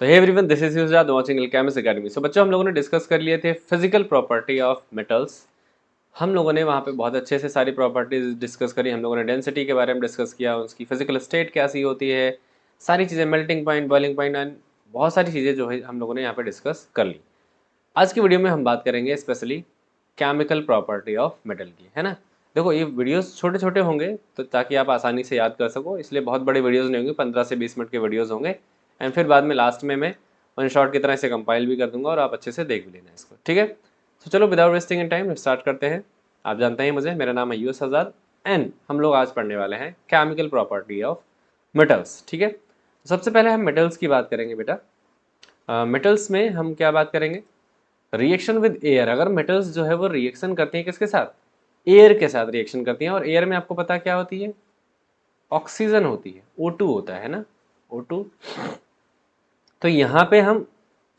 तो hey everyone, this is युजाद watching chemist academy. So बच्चों, हम लोगों ने डिस्कस कर लिए थे फिजिकल प्रॉपर्टी ऑफ मेटल्स। हम लोगों ने वहाँ पे बहुत अच्छे से सारी प्रॉपर्टीज डिस्कस करी। हम लोगों ने डेंसिटी के बारे में डिस्कस किया, उसकी फिजिकल स्टेट कैसी होती है, सारी चीज़ें, melting point, boiling point and बहुत सारी चीज़ें जो है हम लोगों ने यहाँ पे डिस्कस कर ली। आज की वीडियो में हम बात करेंगे specially chemical property of metal की, है ना। देखो, ये वीडियोस छोटे छोटे होंगे तो ताकि आप आसानी से याद कर सको, इसलिए बहुत बड़े वीडियोस नहीं होंगे, 15 से 20 मिनट के वीडियोस होंगे। एंड फिर बाद में लास्ट में मैं वन शॉट की तरह इसे कंपाइल भी कर दूंगा और आप अच्छे से देख भी लेना इसको, ठीक है। तो चलो, without wasting in time start करते हैं। आप जानते हैं मुझे, मेरा नाम है यूएस आजाद एंड हम लोग आज पढ़ने वाले हैं केमिकल प्रॉपर्टी ऑफ मेटल्स, ठीक है। सबसे पहले हम मेटल्स की बात करेंगे बेटा। मेटल्स में हम क्या बात करेंगे? Reaction with air. अगर मेटल्स जो है वो रिएक्शन करती हैं किसके साथ? एयर के साथ रिएक्शन करती हैं। और एयर में आपको पता क्या होती है? ऑक्सीजन होती है, O2 होता है ना, O2। तो यहाँ पे हम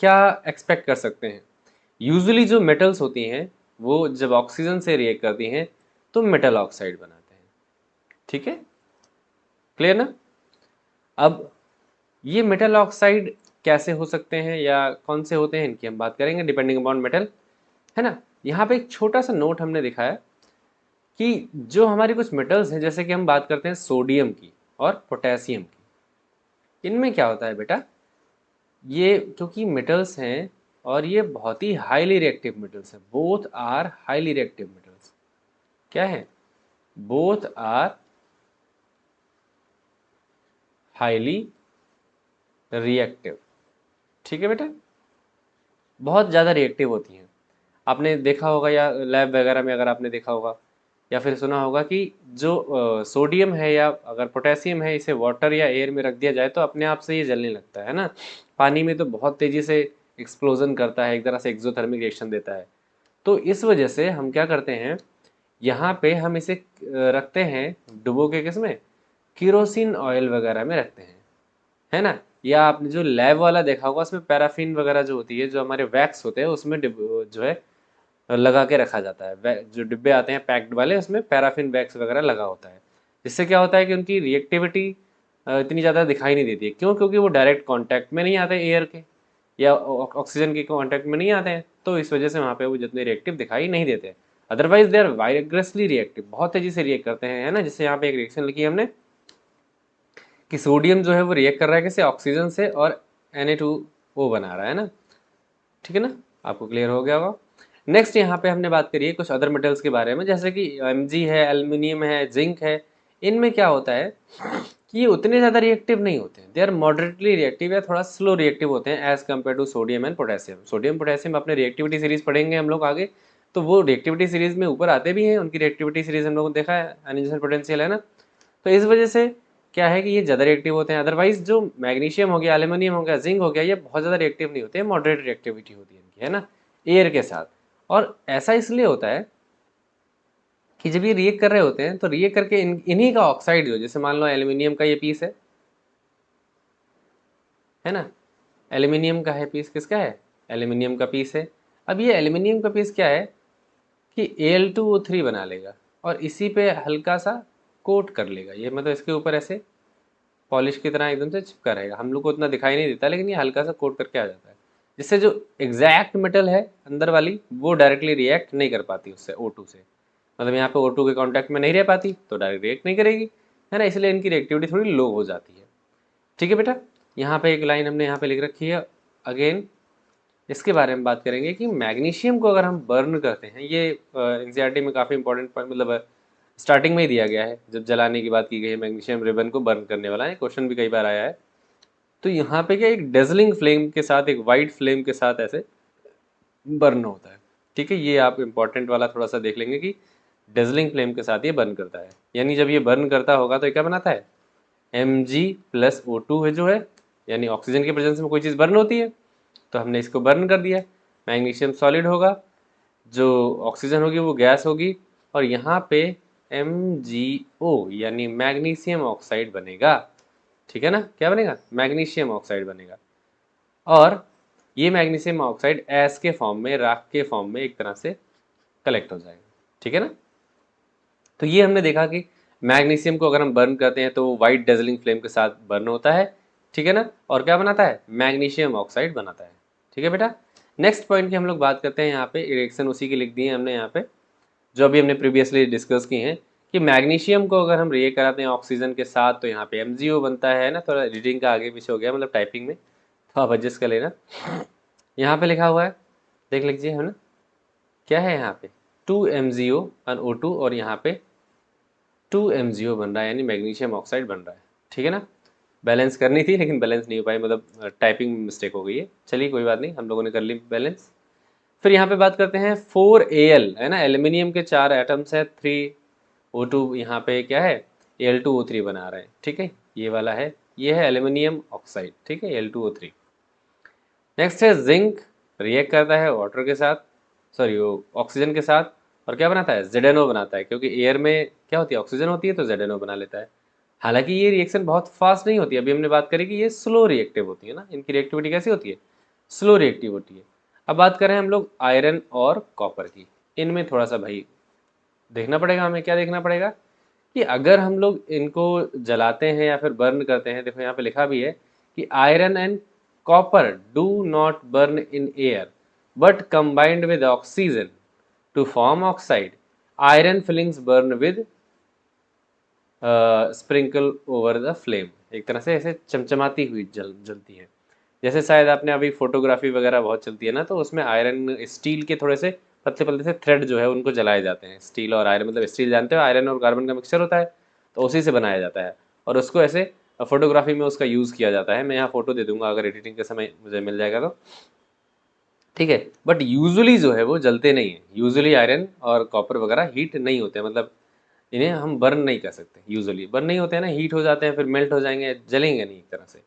क्या एक्सपेक्ट कर सकते हैं? यूजुअली जो मेटल्स होती हैं वो जब ऑक्सीजन से रिएक्ट करती हैं तो मेटल ऑक्साइड बनाते हैं, ठीक है, क्लियर ना। अब ये मेटल ऑक्साइड कैसे हो सकते हैं या कौन से होते हैं, इनकी हम बात करेंगे डिपेंडिंग अपॉन मेटल, है ना। यहाँ पे एक छोटा सा नोट हमने दिखाया कि जो हमारी कुछ मेटल्स हैं, जैसे कि हम बात करते हैं सोडियम की और पोटेशियम की, इनमें क्या होता है बेटा, ये क्योंकि मेटल्स हैं और ये बहुत ही हाईली रिएक्टिव मेटल्स हैं, both are highly reactive metals. क्या है? बोथ आर हाईली रिएक्टिव, ठीक है बेटा, बहुत ज़्यादा रिएक्टिव होती हैं। आपने देखा होगा या लैब वगैरह में अगर आपने देखा होगा या फिर सुना होगा कि जो सोडियम है या अगर पोटेशियम है, इसे वाटर या एयर में रख दिया जाए तो अपने आप से ये जलने लगता है ना। पानी में तो बहुत तेज़ी से एक्सप्लोजन करता है, एक तरह से एक्सोथर्मिक रिएक्शन देता है। तो इस वजह से हम क्या करते हैं, यहाँ पे हम इसे रखते हैं डुबो के, किसमें? किरोसिन ऑयल वगैरह में रखते हैं, है ना। या आपने जो लैब वाला देखा होगा उसमें पैराफिन वगैरह जो होती है, जो हमारे वैक्स होते हैं उसमें जो है लगा के रखा जाता है। जो डिब्बे आते हैं पैक्ड वाले, उसमें पैराफिन वैक्स वगैरह लगा होता है। जिससे क्या होता है कि उनकी रिएक्टिविटी इतनी ज़्यादा दिखाई नहीं देती है। क्यों? क्योंकि वो डायरेक्ट कांटेक्ट में नहीं आते एयर के या ऑक्सीजन के कांटेक्ट में नहीं आते हैं, तो इस वजह से वहाँ पे वो जितने रिएक्टिव दिखाई नहीं देते। अदरवाइज दे आर वाइग्रेसली रिएक्टिव, बहुत तेजी से रिएक्ट करते हैं, है ना। जिससे यहाँ पे एक रिएक्शन लिखी है हमने कि सोडियम जो है वो रिएक्ट कर रहा है किससे? ऑक्सीजन से, और Na2O बना रहा है ना, ठीक है ना। आपको क्लियर हो गया होगा। नेक्स्ट यहाँ पे हमने बात करी है कुछ अदर मेटल्स के बारे में, जैसे कि Mg है, एल्युमिनियम है, जिंक है। इनमें क्या होता है कि ये उतने ज़्यादा रिएक्टिव नहीं होते हैं, दे आर मॉडरेटली रिएक्टिव या थोड़ा स्लो रिएक्टिव होते हैं as compare to sodium and potassium. Sodium potassium अपने रिएक्टिविटी सीरीज पढ़ेंगे हम लोग आगे, तो वो रिएक्टिविटी सीरीज में ऊपर आते भी हैं, उनकी रिएक्टिविटी सीरीज हम लोगों ने देखा है, अनइनिशियल पोटेंशियल, है ना। तो इस वजह से क्या है कि ये ज़्यादा रिएक्टिव होते हैं। अदरवाइज जो मैग्नीशियम हो गया, एल्यूमिनियम हो गया, जिंक हो गया, ये बहुत ज़्यादा रिएक्टिव नहीं होते हैं, मॉडरेट रिएक्टिविटी होती है इनकी, है ना, एयर के साथ। और ऐसा इसलिए होता है कि जब ये रिएक्ट कर रहे होते हैं तो रिएक्ट करके इन्हीं का ऑक्साइड जो, जैसे मान लो एल्यूमिनियम का ये पीस है ना, एल्यूमिनियम का है पीस, किसका है? एल्यूमिनियम का पीस है। अब ये एल्यूमिनियम का पीस क्या है कि Al2O3 बना लेगा और इसी पे हल्का सा कोट कर लेगा, ये मतलब इसके ऊपर ऐसे पॉलिश की तरह एकदम से चिपका रहेगा। हम लोग को उतना दिखाई नहीं देता, लेकिन ये हल्का सा कोट करके आ जाता है, जिससे जो एग्जैक्ट मेटल है अंदर वाली वो डायरेक्टली रिएक्ट नहीं कर पाती उससे, O2 से। मतलब यहाँ पे O2 के कांटेक्ट में नहीं रह पाती तो डायरेक्ट रिएक्ट नहीं करेगी, है ना, इसलिए इनकी रिएक्टिविटी थोड़ी लो हो जाती है, ठीक है बेटा। यहाँ पे एक लाइन हमने यहाँ पे लिख रखी है अगेन, इसके बारे में बात करेंगे कि मैग्नीशियम को अगर हम बर्न करते हैं, ये एनसीईआरटी में काफ़ी इंपॉर्टेंट मतलब स्टार्टिंग में ही दिया गया है, जब जलाने की बात की गई है, मैग्नीशियम रिबन को बर्न करने वाला है, क्वेश्चन भी कई बार आया है। तो यहाँ पे क्या, एक डेजलिंग फ्लेम के साथ, एक वाइट फ्लेम के साथ ऐसे बर्न होता है, ठीक है। ये आप इंपॉर्टेंट वाला थोड़ा सा देख लेंगे कि डेजलिंग फ्लेम के साथ ये बर्न करता है। यानी जब ये बर्न करता होगा तो ये क्या बनाता है? Mg+O2 है जो है, यानी ऑक्सीजन के प्रेजेंस में कोई चीज़ बर्न होती है, तो हमने इसको बर्न कर दिया। मैग्नीशियम सॉलिड होगा, जो ऑक्सीजन होगी वो गैस होगी, और यहाँ पे MgO यानी मैग्नीशियम ऑक्साइड बनेगा, ठीक है ना। क्या बनेगा? मैग्नीशियम ऑक्साइड बनेगा। और ये मैग्नीशियम ऑक्साइड एस के फॉर्म में, राख के फॉर्म में एक तरह से कलेक्ट हो जाएगा, ठीक है ना। तो ये हमने देखा कि मैग्नीशियम को अगर हम बर्न करते हैं तो वो वाइट डेजलिंग फ्लेम के साथ बर्न होता है, ठीक है ना, और क्या बनाता है, मैग्नीशियम ऑक्साइड बनाता है। ठीक है बेटा, नेक्स्ट पॉइंट की हम लोग बात करते हैं। यहाँ पे रिएक्शन उसी की लिख दी है हमने यहाँ पे, जो अभी हमने प्रीवियसली डिस्कस की हैं, कि मैग्नीशियम को अगर हम रिएक्ट कराते हैं ऑक्सीजन के साथ तो यहाँ पे MgO बनता है ना, थोड़ा रीडिंग का आगे पीछे हो गया मतलब टाइपिंग में, तो आप एडजस्ट कर लेना। यहाँ पे लिखा हुआ है, देख लीजिए है ना, क्या है यहाँ पे 2MgO और O2, और यहाँ पे 2MgO बन रहा है, यानी मैग्नीशियम ऑक्साइड बन रहा है। ठीक है ना, बैलेंस करनी थी लेकिन बैलेंस नहीं हो पाई, मतलब टाइपिंग मिस्टेक हो गई है। चलिए कोई बात नहीं, हम लोगों ने कर ली बैलेंस। फिर यहाँ पे बात करते हैं 4Al है ना, एल्यूमिनियम के 4 एटम्स है, 3O2 यहाँ पे क्या है, Al2O3 बना रहे हैं। ठीक है, ये वाला है, ये है एल्यूमिनियम ऑक्साइड। ठीक है, Al2O3। नेक्स्ट है जिंक, रिएक्ट करता है वाटर के साथ, सॉरी वो ऑक्सीजन के साथ, और क्या बनाता है, ZNO बनाता है, क्योंकि एयर में क्या होती है, ऑक्सीजन होती है, तो ZNO बना लेता है। हालांकि ये रिएक्शन बहुत फास्ट नहीं होती है, अभी हमने बात करी कि ये स्लो रिएक्टिव होती है ना, इनकी रिएक्टिविटी कैसी होती है, स्लो रिएक्टिव होती है। अब बात करें हम लोग आयरन और कॉपर की, इनमें थोड़ा सा भाई देखना पड़ेगा हमें। क्या देखना पड़ेगा कि अगर हम लोग इनको जलाते हैं या फिर बर्न करते हैं, देखो यहाँ पे लिखा भी है कि iron and copper do not burn in air but combined with oxygen to form oxide, iron filings burn with sprinkle over the flame. एक तरह से ऐसे चमचमाती हुई जलती है, जैसे शायद आपने अभी फोटोग्राफी वगैरह बहुत चलती है ना, तो उसमें आयरन स्टील के थोड़े से पतले पतले से थ्रेड जो है उनको जलाए जाते हैं। स्टील और आयरन, मतलब स्टील जानते हो आयरन और कार्बन का मिक्सचर होता है, तो उसी से बनाया जाता है, और उसको ऐसे फोटोग्राफी में उसका यूज़ किया जाता है। मैं यहाँ फोटो दे दूंगा अगर एडिटिंग के समय मुझे मिल जाएगा तो, ठीक है। बट यूजुअली जो है वो जलते नहीं है, यूजुअली आयरन और कॉपर वगैरह हीट नहीं होते, मतलब इन्हें हम बर्न नहीं कर सकते, यूजुअली बर्न नहीं होते हैं ना, हीट हो जाते हैं फिर मेल्ट हो जाएंगे, जलेंगे नहीं एक तरह से।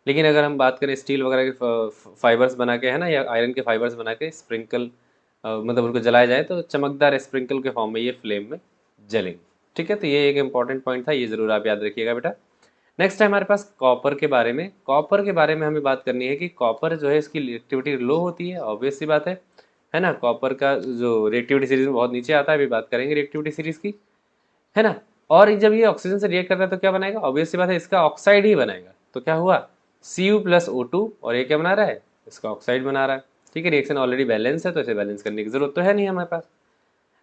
लेकिन अगर हम बात करें स्टील वगैरह के फाइबर्स बना के है ना, या आयरन के फाइबर्स बना के स्प्रिंकल, मतलब उनको जलाया जाए तो चमकदार स्प्रिंकल के फॉर्म में ये फ्लेम में जलेंगे। ठीक है, तो ये एक इंपॉर्टेंट पॉइंट था, ये जरूर आप याद रखिएगा बेटा। नेक्स्ट है हमारे पास कॉपर के बारे में। कॉपर के बारे में हमें बात करनी है कि कॉपर जो है इसकी रिएक्टिविटी लो होती है, ऑब्वियस सी बात है ना। कॉपर का जो रिएक्टिविटी सीरीज में बहुत नीचे आता है, अभी बात करेंगे रिएक्टिविटी सीरीज की, है ना। और जब ये ऑक्सीजन से रिएक्ट करता है तो क्या बनाएगा, ऑब्वियस सी बात है इसका ऑक्साइड ही बनाएगा। तो क्या हुआ, Cu+O2, और ये क्या बना रहा है, इसका ऑक्साइड बना रहा है। ठीक है, रिएक्शन ऑलरेडी बैलेंस है तो इसे बैलेंस करने की जरूरत तो है नहीं हमारे पास।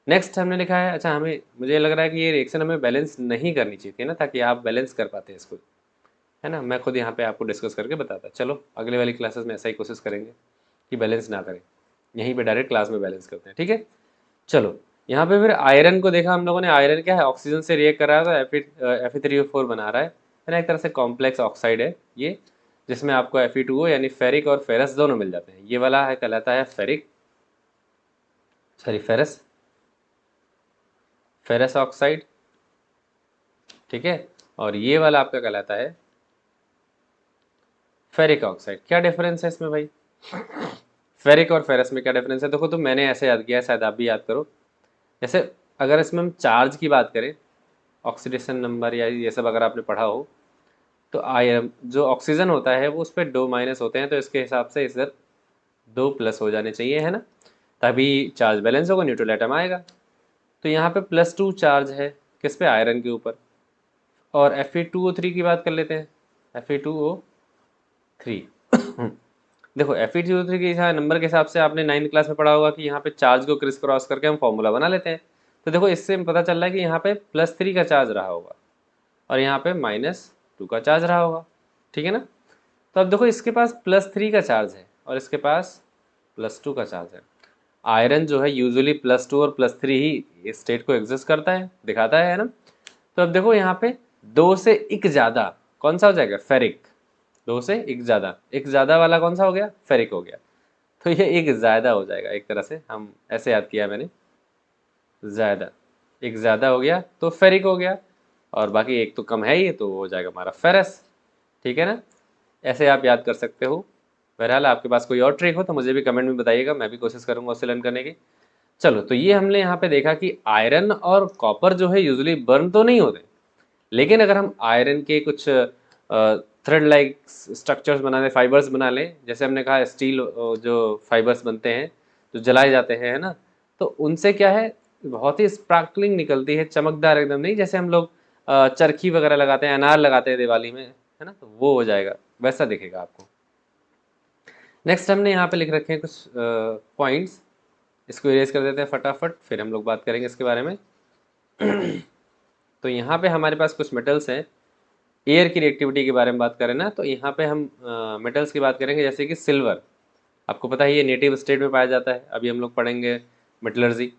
नेक्स्ट हमने लिखा है, अच्छा हमें मुझे लग रहा है कि ये रिएक्शन हमें बैलेंस नहीं करनी चाहिए थी ना, ताकि आप बैलेंस कर पाते हैं इसको, है ना। मैं खुद यहाँ पे आपको डिस्कस करके बताता, चलो अगले वाली क्लासेस में ऐसा ही कोशिश करेंगे कि बैलेंस ना करें, यहीं पे डायरेक्ट क्लास में बैलेंस करते हैं। ठीक है, चलो यहाँ पे फिर आयरन को देखा हम लोगों ने। आयरन क्या है, ऑक्सीजन से रिएक्ट कर रहा है तो Fe3O4 बना रहा है ना, एक तरह से कॉम्प्लेक्स ऑक्साइड है ये, जिसमें आपको Fe2O यानी फेरिक और फेरस दोनों मिल जाते हैं। ये वाला है कहलाता है ferric, sorry ferrous, ferrous oxide. ठीक है, और ये वाला आपका कहलाता है फेरिक ऑक्साइड। क्या डिफरेंस है इसमें भाई, फेरिक और फेरस में क्या डिफरेंस है, देखो तो मैंने ऐसे याद किया है, शायद आप भी याद करो। जैसे अगर इसमें हम चार्ज की बात करें, ऑक्सीडेशन नंबर या ये सब अगर आपने पढ़ा हो, तो आयरन जो ऑक्सीजन होता है वो उस पर 2- होते हैं, तो इसके हिसाब से इधर 2+ हो जाने चाहिए, है ना, तभी चार्ज बैलेंस होगा, न्यूट्रल एटम आएगा। तो यहाँ पे +2 चार्ज है किस पे, आयरन के ऊपर। और Fe2O3 की बात कर लेते हैं, Fe2O3 देखो Fe2O3 के नंबर के हिसाब से आपने 9th क्लास में पढ़ा होगा कि यहाँ पे चार्ज को क्रिस क्रॉस करके हम फॉर्मूला बना लेते हैं। तो देखो इससे पता चल रहा है कि यहाँ पे +3 का चार्ज रहा होगा और यहाँ पे -2 का चार्ज रहा होगा। ठीक है ना, तो अब देखो इसके पास +3 का चार्ज है और इसके पास +2 का चार्ज है। आयरन जो है यूजुअली +2 और +3 ही स्टेट को एग्जिस्ट करता है, दिखाता है ना। तो अब देखो यहाँ पे 2 से 1 ज़्यादा कौन सा हो जाएगा, फेरिक। 2 से 1 ज़्यादा, 1 ज़्यादा वाला कौन सा हो गया, फेरिक हो गया। तो ये 1 ज़्यादा हो जाएगा, एक तरह से हम ऐसे याद किया मैंने, ज़्यादा, 1 ज़्यादा हो गया तो फेरिक हो गया, और बाकी 1 तो कम है ही, तो हो जाएगा हमारा फेरस। ठीक है ना, ऐसे आप याद कर सकते हो। बहरहाल आपके पास कोई और ट्रिक हो तो मुझे भी कमेंट में बताइएगा, मैं भी कोशिश करूंगा उससे लर्न करने की। चलो, तो ये हमने यहाँ पे देखा कि आयरन और कॉपर जो है यूजुअली बर्न तो नहीं होते, लेकिन अगर हम आयरन के कुछ थ्रेड लाइक स्ट्रक्चर्स बना लें, फाइबर्स बना लें, जैसे हमने कहा स्टील जो फाइबर्स बनते हैं जो जलाए जाते हैं, है ना, तो उनसे क्या है, बहुत ही स्पार्कलिंग निकलती है, चमकदार एकदम, नहीं जैसे हम लोग चरखी वगैरह लगाते हैं, अनार लगाते हैं दिवाली में, है ना, तो वो हो जाएगा। वैसा दिखेगा आपको। नेक्स्ट हमने यहाँ पे लिख रखे हैं कुछ पॉइंट्स, इसको इरेज कर देते हैं फटाफट, फिर हम लोग बात करेंगे इसके बारे में। तो यहाँ पे हमारे पास कुछ मेटल्स हैं। एयर की रिएक्टिविटी के बारे में बात करें ना, तो यहाँ पे हम मेटल्स की बात करेंगे, जैसे कि सिल्वर। आपको पता है ये नेटिव स्टेट में पाया जाता है, अभी हम लोग पढ़ेंगे मेटलर्जी।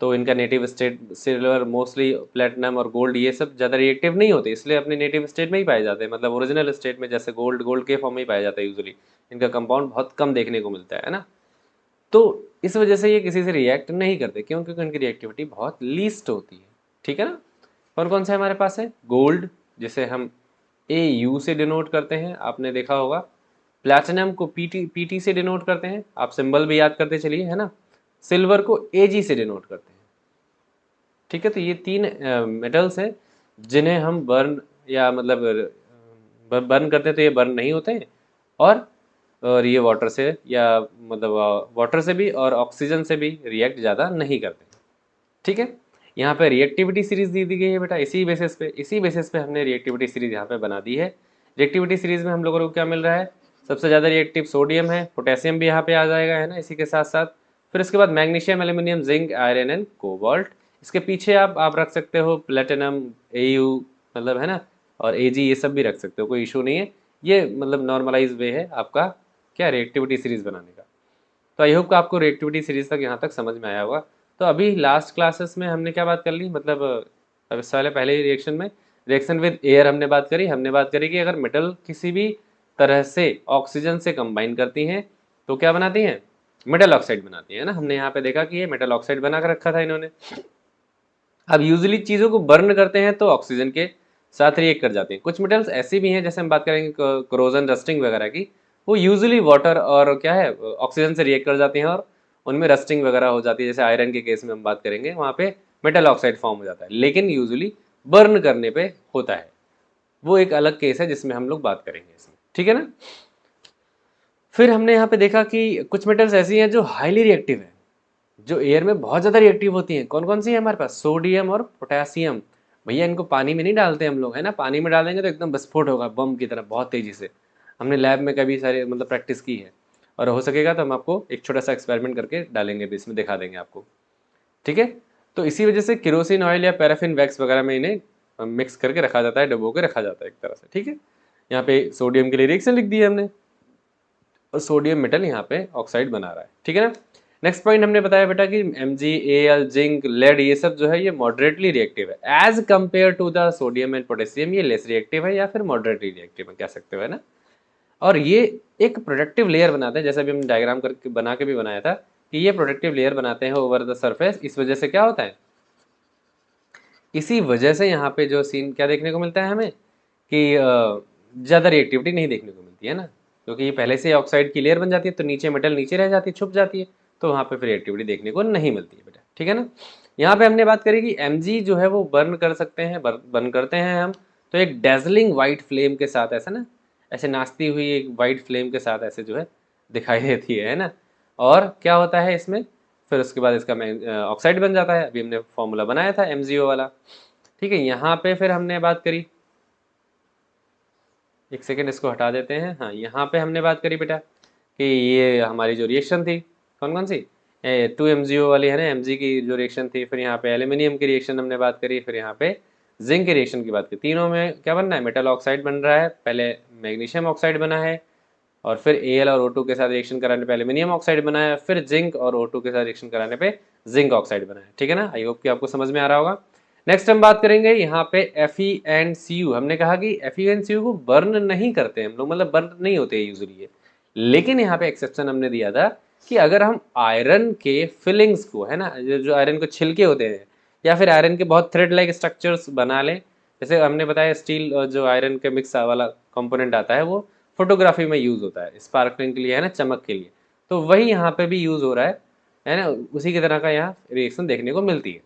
तो इनका native state silver, mostly platinum और गोल्ड ये सब ज़्यादा रिएक्टिव नहीं होते, इसलिए अपने नेटिव स्टेट में ही पाए जाते हैं, मतलब ओरिजिनल स्टेट में, जैसे गोल्ड के फॉर्म में ही पाया जाता है यूजुअली। इनका कंपाउंड बहुत कम देखने को मिलता है ना। तो इस वजह से ये किसी से रिएक्ट नहीं करते, क्यों? क्योंकि उनकी रिएक्टिविटी बहुत लीस्ट होती है। ठीक है ना। कौन कौन से हमारे पास है? गोल्ड, जिसे हम AU से डिनोट करते हैं, आपने देखा होगा। प्लैटिनम को PT से डिनोट करते हैं, आप सिंबल भी याद करते चलिए, है ना। सिल्वर को AG से डिनोट करते हैं। ठीक है, तो ये तीन मेटल्स हैं जिन्हें हम बर्न या मतलब बर्न करते हैं, तो ये बर्न नहीं होते हैं। और ये वाटर से या मतलब वाटर से भी और ऑक्सीजन से भी रिएक्ट ज़्यादा नहीं करते। ठीक है, यहाँ पे रिएक्टिविटी सीरीज दी गई है बेटा, इसी बेसिस पे हमने रिएक्टिविटी सीरीज यहाँ पे बना दी है। रिएक्टिविटी सीरीज में हम लोगों को क्या मिल रहा है? सबसे ज़्यादा रिएक्टिव सोडियम है, पोटेशियम भी यहाँ पे आ जाएगा, है ना, इसी के साथ साथ। फिर इसके बाद magnesium, aluminium, zinc, iron and cobalt. इसके पीछे आप रख सकते हो प्लेटिनम, AU, मतलब है ना, और AG, ये सब भी रख सकते हो, कोई इशू नहीं है। ये मतलब नॉर्मलाइज वे है आपका क्या, रिएक्टिविटी सीरीज बनाने का। तो आई होप कि आपको रिएक्टिविटी सीरीज तक यहाँ तक समझ में आया होगा। तो अभी लास्ट क्लासेस में हमने क्या बात कर ली, मतलब अब इससे पहले ही रिएक्शन में, रिएक्शन विद एयर हमने बात करी कि अगर मेटल किसी भी तरह से ऑक्सीजन से कंबाइन करती हैं तो क्या बनाती हैं? मेटल ऑक्साइड बनाती है ना। हमने यहाँ पे देखा कि ये मेटल ऑक्साइड बना कर रखा था इन्होंने। अब यूजुअली चीज़ों को बर्न करते हैं तो ऑक्सीजन के साथ रिएक्ट कर जाते हैं। कुछ मेटल्स ऐसे भी हैं, जैसे हम बात करेंगे कोरोजन, रस्टिंग वगैरह की, वो यूजुअली वाटर और क्या है, ऑक्सीजन से रिएक्ट कर जाती हैं और उनमें रस्टिंग वगैरह हो जाती है। जैसे आयरन के केस में हम बात करेंगे, वहाँ पे मेटल ऑक्साइड फॉर्म हो जाता है, लेकिन यूजुअली बर्न करने पे होता है। वो एक अलग केस है जिसमें हम लोग बात करेंगे इसमें। ठीक है ना। फिर हमने यहाँ पे देखा कि कुछ मेटल्स ऐसी हैं जो हाईली रिएक्टिव है, जो एयर में बहुत ज़्यादा रिएक्टिव होती हैं। कौन कौन सी है हमारे पास? सोडियम और पोटेशियम। भैया इनको पानी में नहीं डालते हम लोग, है ना। पानी में डालेंगे तो एकदम विस्फोट होगा बम की तरह, बहुत तेज़ी से। हमने लैब में कभी सारे मतलब प्रैक्टिस की है, और हो सकेगा तो हम आपको एक छोटा सा एक्सपेरिमेंट करके डालेंगे भी, इसमें दिखा देंगे आपको। ठीक है, तो इसी वजह से केरोसिन ऑयल या पैराफिन वैक्स वगैरह में इन्हें मिक्स करके रखा जाता है, डुबो के रखा जाता है एक तरह से। ठीक है, यहाँ पे सोडियम के लिए रिएक्शन लिख दी है हमने, और सोडियम मेटल यहाँ पे ऑक्साइड बना रहा है। ठीक है ना। नेक्स्ट पॉइंट हमने बताया बेटा कि MgAl, जिंक, लेड, ये सब जो है ये मॉडरेटली रिएक्टिव है as compare to the sodium and potassium. ये लेस रिएक्टिव है या फिर मॉडरेटली रिएक्टिव है, कह सकते हो, है ना। और ये एक प्रोटेक्टिव लेयर बनाते हैं, जैसे अभी हम डायग्राम करके बना के भी बनाया था कि ये प्रोटेक्टिव लेयर बनाते हैं ओवर द सरफेस। इस वजह से क्या होता है, इसी वजह से यहाँ पे जो सीन क्या देखने को मिलता है हमें कि ज़्यादा रिएक्टिविटी नहीं देखने को मिलती है ना, क्योंकि ये पहले से ऑक्साइड की लेयर बन जाती है, तो नीचे मेटल नीचे रह जाती है, छुप जाती है, तो वहाँ पे फिर रिएक्टिविटी देखने को नहीं मिलती है बेटा। ठीक है ना। यहाँ पे हमने बात करी कि Mg जो है वो बर्न कर सकते हैं, बर्न करते हैं हम, तो एक डेजलिंग वाइट फ्लेम के साथ, ऐसा ना, ऐसे नाचती हुई एक वाइट फ्लेम के साथ ऐसे जो है दिखाई देती है ना। और क्या होता है इसमें, फिर उसके बाद इसका ऑक्साइड बन जाता है। अभी हमने फॉर्मूला बनाया था MgO वाला। ठीक है, यहाँ पे फिर हमने बात करी, एक सेकेंड इसको हटा देते हैं। हाँ, यहाँ पे हमने बात करी बेटा कि ये हमारी जो रिएक्शन थी, कौन कौन सी, 2MgO वाली है ना, Mg की जो रिएक्शन थी। फिर यहाँ पे एल्यूमिनियम की रिएक्शन हमने बात करी, फिर यहाँ पे जिंक की रिएक्शन की बात की। तीनों में क्या बन रहा है, मेटल ऑक्साइड बन रहा है। पहले मैग्नीशियम ऑक्साइड बना है, और फिर Al और O2 के साथ रिएक्शन कराने पे एल्यूमिनियम ऑक्साइड बना है, फिर जिंक और O2 के साथ रिएक्शन कराने पे जिंक ऑक्साइड बना है। ठीक है ना। आई होप कि आपको समझ में आ रहा होगा। नेक्स्ट हम बात करेंगे यहाँ पे Fe and Cu। हमने कहा कि Fe and Cu को बर्न नहीं करते हम लोग, मतलब बर्न नहीं होते यूजुअली ये, लेकिन यहाँ पे एक्सेप्शन हमने दिया था कि अगर हम आयरन के फिलिंग्स को, है ना, जो आयरन को छिलके होते हैं, या फिर आयरन के बहुत थ्रेड लाइक स्ट्रक्चर्स बना लें, जैसे हमने बताया स्टील जो आयरन के मिक्स वाला कंपोनेंट आता है वो फोटोग्राफी में यूज होता है, स्पार्कलिंग के लिए, है ना, चमक के लिए, तो वही यहाँ पे भी यूज हो रहा है ना, उसी की तरह का यहाँ रिएक्शन देखने को मिलती है।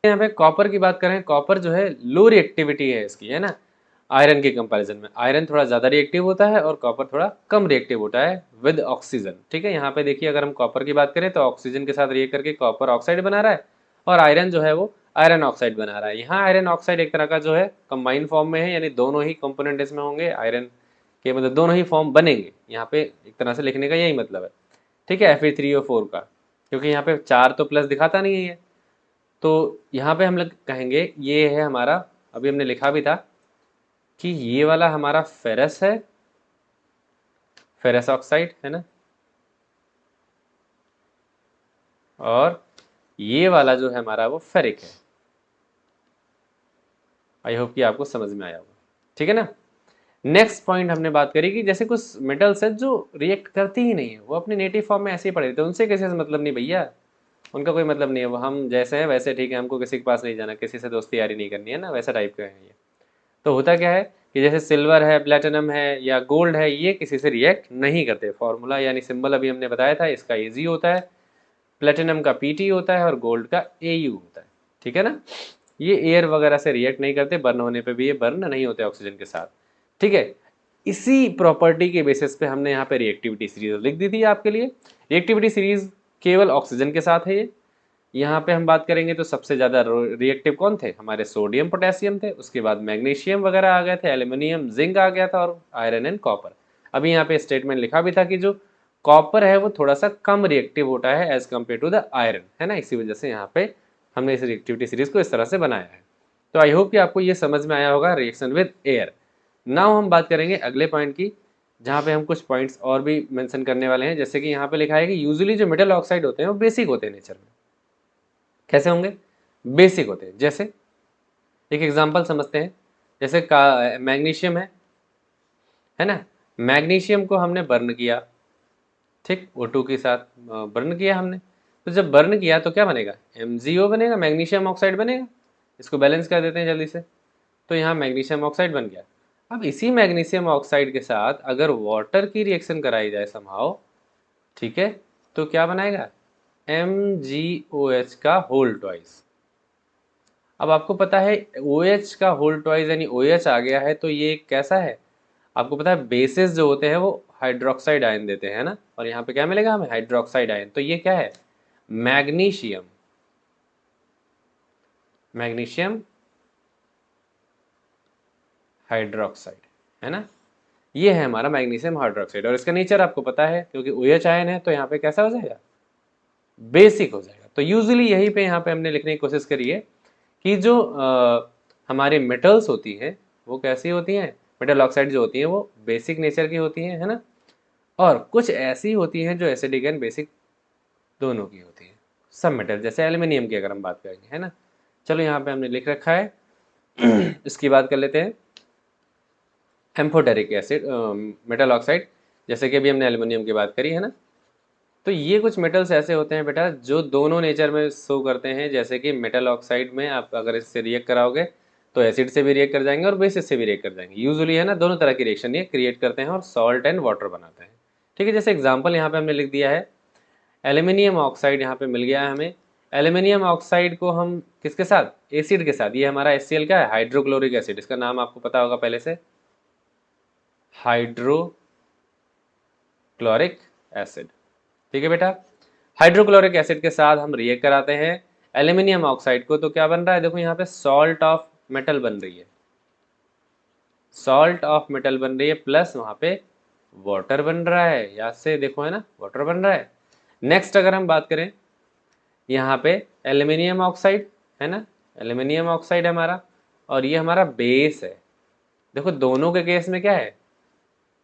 यहाँ पे कॉपर की बात करें, कॉपर जो है लो रिएक्टिविटी है इसकी, है ना, आयरन के कंपैरिजन में। आयरन थोड़ा ज़्यादा रिएक्टिव होता है और कॉपर थोड़ा कम रिएक्टिव होता है विद ऑक्सीजन। ठीक है, यहाँ पे देखिए अगर हम कॉपर की बात करें तो ऑक्सीजन के साथ रिएक्ट करके कॉपर ऑक्साइड बना रहा है, और आयरन जो है वो आयरन ऑक्साइड बना रहा है। यहाँ आयरन ऑक्साइड एक तरह का जो है कंबाइन फॉर्म में है, यानी दोनों ही कंपोनेंट इसमें होंगे, आयरन कि मतलब दोनों ही फॉर्म बनेंगे, यहाँ पे एक तरह से लिखने का यही मतलब है। ठीक है, Fe3 और 4 का, क्योंकि यहाँ पे 4 तो प्लस दिखाता नहीं है, तो यहाँ पे हम लोग कहेंगे ये है हमारा, अभी हमने लिखा भी था कि ये वाला हमारा फेरस है, फेरस ऑक्साइड है ना, और ये वाला जो है हमारा वो फेरिक है। आई होप कि आपको समझ में आया होगा, ठीक है ना। नेक्स्ट पॉइंट हमने बात करी कि जैसे कुछ मेटल्स है जो रिएक्ट करती ही नहीं है, वो अपने नेटिव फॉर्म में ऐसे ही पड़े रहते हैं, उनसे किसी से मतलब नहीं भैया, उनका कोई मतलब नहीं है, वो हम जैसे हैं वैसे ठीक है, हमको किसी के पास नहीं जाना, किसी से दोस्ती यारी नहीं करनी है ना, वैसा टाइप का है ये। तो होता क्या है कि जैसे सिल्वर है, प्लेटिनम है या गोल्ड है, ये किसी से रिएक्ट नहीं करते। फॉर्मूला यानी सिंबल अभी हमने बताया था, इसका Ag होता है, प्लेटिनम का Pt होता है और गोल्ड का Au होता है, ठीक है ना। ये एयर वगैरह से रिएक्ट नहीं करते, बर्न होने पे भी ये बर्न नहीं होते ऑक्सीजन के साथ, ठीक है। इसी प्रॉपर्टी के बेसिस पे हमने यहाँ पे रिएक्टिविटी सीरीज लिख दी थी आपके लिए। रिएक्टिविटी सीरीज केवल ऑक्सीजन के साथ है ये। यहाँ पे हम बात करेंगे तो सबसे ज़्यादा रिएक्टिव कौन थे, हमारे सोडियम पोटेशियम थे, उसके बाद मैग्नीशियम वगैरह आ गए थे, एल्यूमिनियम जिंक आ गया था, और आयरन एंड कॉपर। अभी यहाँ पे स्टेटमेंट लिखा भी था कि जो कॉपर है वो थोड़ा सा कम रिएक्टिव होता है as compare to the iron, है ना, इसी वजह से यहाँ पे हमने इस रिएक्टिविटी सीरीज को इस तरह से बनाया है। तो आई होप कि आपको ये समझ में आया होगा रिएक्शन विद एयर। नाउ हम बात करेंगे अगले पॉइंट की, जहाँ पे हम कुछ पॉइंट्स और भी मेंशन करने वाले हैं। जैसे कि यहाँ पे लिखा है कि यूजुअली जो मेटल ऑक्साइड होते हैं वो बेसिक होते हैं नेचर में। कैसे होंगे, बेसिक होते हैं। जैसे एक एग्जांपल समझते हैं, जैसे का मैग्नीशियम है ना, मैग्नीशियम को हमने बर्न किया, ठीक, O2 के साथ बर्न किया हमने, तो जब बर्न किया तो क्या बनेगा, MgO बनेगा, मैग्नीशियम ऑक्साइड बनेगा। इसको बैलेंस कर देते हैं जल्दी से, तो यहाँ मैग्नीशियम ऑक्साइड बन गया। अब इसी मैग्नीशियम ऑक्साइड के साथ अगर वाटर की रिएक्शन कराई जाए समहाउ, ठीक है, तो क्या बनाएगा, MgOH का होल ट्वाइस। अब आपको पता है OH का होल ट्वाइस यानी OH आ गया है, तो ये कैसा है, आपको पता है बेसिस जो होते हैं वो हाइड्रोक्साइड आयन देते हैं ना, और यहाँ पे क्या मिलेगा हमें, हाइड्रोक्साइड आयन। तो ये क्या है, मैग्नीशियम, मैग्नीशियम हाइड्रोक्साइड, है ना, ये है हमारा मैग्नीशियम हाइड्रोक्साइड। और इसका नेचर आपको पता है, क्योंकि OH आयन है तो यहाँ पे कैसा हो जाएगा, बेसिक हो जाएगा। तो यूजुअली यहीं पे यहाँ पे हमने लिखने की कोशिश करी है कि जो हमारी मेटल्स होती हैं वो कैसी होती हैं, मेटल ऑक्साइड जो होती हैं वो बेसिक नेचर की होती हैं, है ना, और कुछ ऐसी होती हैं जो एसिडिक एंड बेसिक दोनों की होती हैं। सब मेटल, जैसे एल्यूमिनियम की अगर हम बात करेंगे, है ना। चलो यहाँ पे हमने लिख रखा है इसकी बात कर लेते हैं, एम्फोटेरिक एसिड, मेटल ऑक्साइड, जैसे कि अभी हमने एल्यूमिनियम की बात करी, है ना। तो ये कुछ मेटल्स ऐसे होते हैं बेटा जो दोनों नेचर में शो करते हैं। जैसे कि मेटल ऑक्साइड में आप अगर इससे रिएक्ट कराओगे तो एसिड से भी रिएक्ट कर जाएंगे और बेसिस से भी रिएक्ट कर जाएंगे, यूजुअली, है ना, दोनों तरह की रिएक्शन ये क्रिएट करते हैं और सॉल्ट एंड वाटर बनाते हैं, ठीक है। जैसे एग्जाम्पल यहाँ पे हमने लिख दिया है, एल्यूमिनियम ऑक्साइड यहाँ पे मिल गया है हमें। एल्यूमिनियम ऑक्साइड को हम किसके साथ, एसिड के साथ, ये हमारा HCl क्या है, हाइड्रोक्लोरिक एसिड, इसका नाम आपको पता होगा पहले से, हाइड्रोक्लोरिक एसिड, ठीक है बेटा। हाइड्रोक्लोरिक एसिड के साथ हम रिएक्ट कराते हैं एल्यूमिनियम ऑक्साइड को, तो क्या बन रहा है, देखो यहाँ पे सॉल्ट ऑफ मेटल बन रही है, सॉल्ट ऑफ मेटल बन रही है, प्लस वहाँ पे वाटर बन रहा है, याद से देखो, है ना, वाटर बन रहा है। नेक्स्ट अगर हम बात करें यहाँ पे एल्यूमिनियम ऑक्साइड, है ना, एल्यूमिनियम ऑक्साइड हमारा, और ये हमारा बेस है। देखो दोनों के केस में क्या है,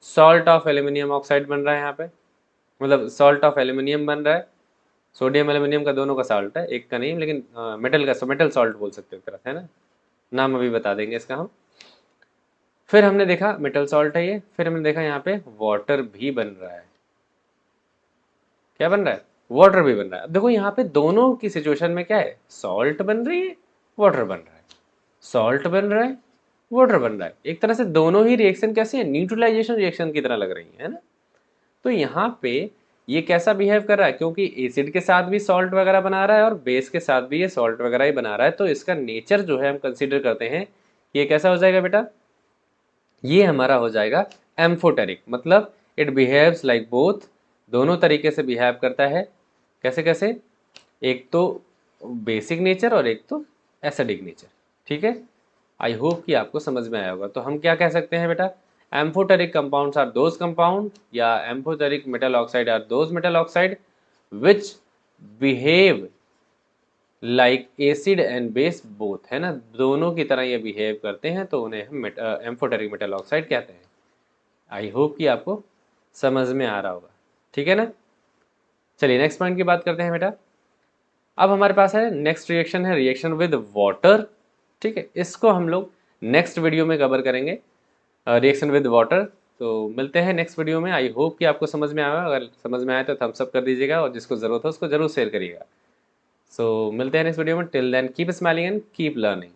सॉल्ट ऑफ एल्यूमिनियम ऑक्साइड बन रहा है यहाँ पे, मतलब सॉल्ट ऑफ एल्यूमिनियम बन रहा है, सोडियम एल्यूमिनियम का दोनों का सॉल्ट है, एक का नहीं, लेकिन मेटल का, मेटल सॉल्ट बोल सकते हो एक तरह से, है ना, नाम अभी बता देंगे इसका हम। फिर हमने देखा मेटल सॉल्ट है ये, फिर हमने देखा यहाँ पे वाटर भी बन रहा है, क्या बन रहा है, वाटर भी बन रहा है। अब देखो यहाँ पे दोनों की सिचुएशन में क्या है, सॉल्ट बन रही है, वाटर बन रहा है, सॉल्ट बन रहा है, वाटर बन रहा है, एक तरह से दोनों ही रिएक्शन कैसे है, न्यूट्रलाइजेशन रिएक्शन की तरह लग रही है ना। तो यहाँ पे ये कैसा बिहेव कर रहा है, क्योंकि एसिड के साथ भी सॉल्ट वगैरह बना रहा है और बेस के साथ भी ये सॉल्ट वगैरह ही बना रहा है, तो इसका नेचर जो है हम कंसीडर करते हैं, ये कैसा हो जाएगा बेटा, ये हमारा हो जाएगा एम्फोटेरिक, मतलब इट बिहेव्स लाइक बोथ, दोनों तरीके से बिहेव करता है। कैसे कैसे, एक तो बेसिक नेचर और एक तो एसिडिक नेचर, ठीक है। आई होप कि आपको समझ में आया होगा। तो हम क्या कह सकते हैं बेटा, Amphoteric compounds are those compound या amphoteric metal oxide are those metal oxide which behave like acid and base both, है ना, दोनों की तरह ये बिहेव करते हैं तो उन्हें हम एम्फोटेरिक मेटल ऑक्साइड कहते हैं। आई होप कि आपको समझ में आ रहा होगा, ठीक है ना। चलिए नेक्स्ट पॉइंट की बात करते हैं बेटा। अब हमारे पास है नेक्स्ट रिएक्शन है रिएक्शन विद वाटर, ठीक है, इसको हम लोग नेक्स्ट वीडियो में कवर करेंगे, रिएक्शन विद वाटर। तो मिलते हैं नेक्स्ट वीडियो में। आई होप कि आपको समझ में आया, अगर समझ में आया तो थम्स अप कर दीजिएगा और जिसको ज़रूरत हो उसको ज़रूर शेयर करिएगा। सो मिलते हैं नेक्स्ट वीडियो में। Till then keep smiling and keep learning.